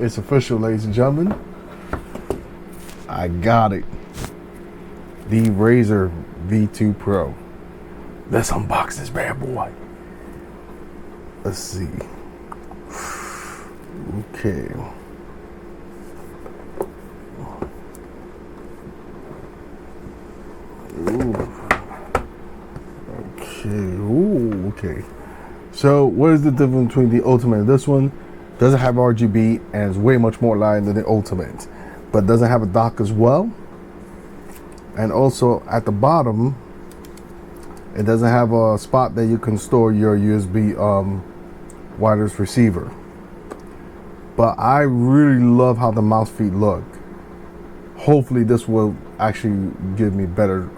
It's official, ladies and gentlemen. I got it. The Razer V2 Pro. Let's unbox this bad boy. Let's see. Okay. Ooh. Okay. Ooh, okay. So what is the difference between the Ultimate and this one? Doesn't have RGB and is way much more light than the Ultimate, but doesn't have a dock as well. And also at the bottom, it doesn't have a spot that you can store your USB wireless receiver. But I really love how the mouse feet look. Hopefully this will actually give me better,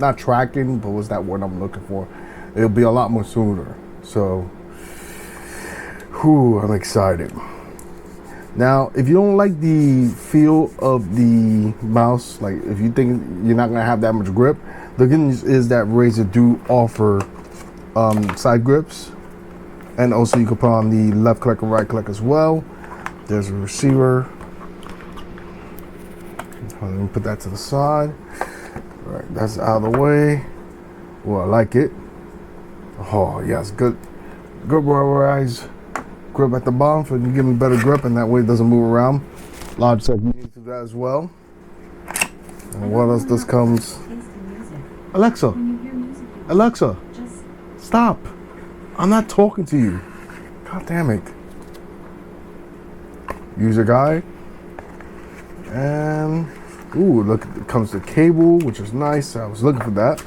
not tracking, but what's that word I'm looking for? It'll be a lot more smoother. So, whew, I'm excited. Now, if you don't like the feel of the mouse, like if you think you're not gonna have that much grip, the good news is that Razer do offer side grips, and also you can put on the left click and right click as well. There's a receiver. Let me put that to the side. All right, that's out of the way. Well, I like it. Oh yes, good rubberized grip at the bottom, so you can give me better grip, and that way it doesn't move around. Logitech, you need to do that as well. And what else? This comes. Alexa, Alexa, stop! I'm not talking to you. God damn it. User guide. And ooh, look, it comes to cable, which is nice. I was looking for that.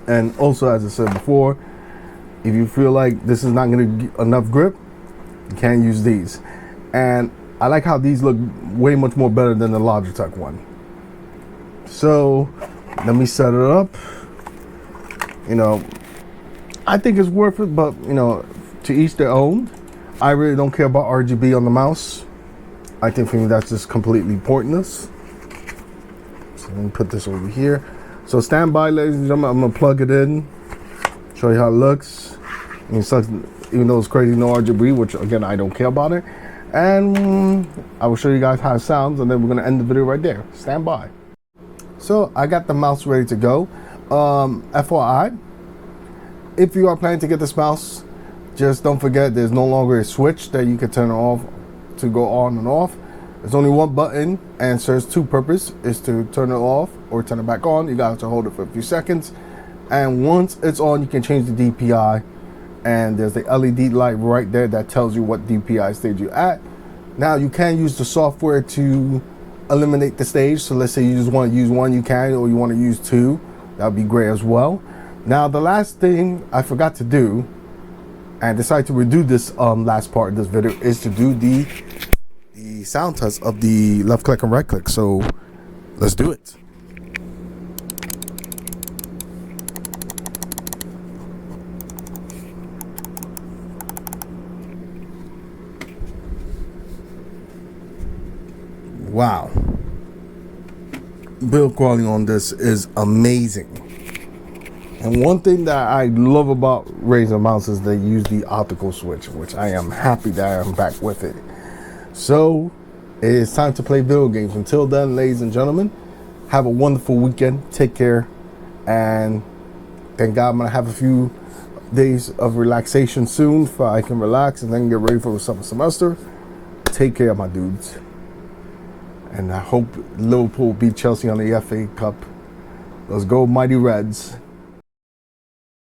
And also, as I said before, if you feel like this is not going to get enough grip, you can use these. And I like how these look way much more better than the Logitech one. So let me set it up. You know, I think it's worth it, but you know, to each their own. I really don't care about RGB on the mouse. I think for me that's just completely pointless. So let me put this over here. So stand by, ladies and gentlemen. I'm gonna plug it in, show you how it looks. I mean, it sucks, even though it's crazy no RGB, which again I don't care about it. And I will show you guys how it sounds, and then we're gonna end the video right there. Stand by. So I got the mouse ready to go. FYI, if you are planning to get this mouse, just don't forget there's no longer a switch that you can turn off to go on and off. There's only one button and it serves two purposes. Is to turn it off or turn it back on. You got to hold it for a few seconds. And once it's on, you can change the DPI. And there's the LED light right there that tells you what DPI stage you're at. Now you can use the software to eliminate the stage. So let's say you just want to use one, you can, or you want to use two. That would be great as well. Now the last thing I forgot to do, and decided to redo this last part of this video, is to do the sound test of the left click and right click. So let's do it. Wow, build quality on this is amazing. And one thing that I love about Razer mouse is they use the optical switch, which I am happy that I'm back with it. So it is time to play video games. Until then, ladies and gentlemen, have a wonderful weekend. Take care. And thank God I'm going to have a few days of relaxation soon so I can relax and then get ready for the summer semester. Take care, my dudes. And I hope Liverpool beat Chelsea on the FA Cup. Let's go, Mighty Reds.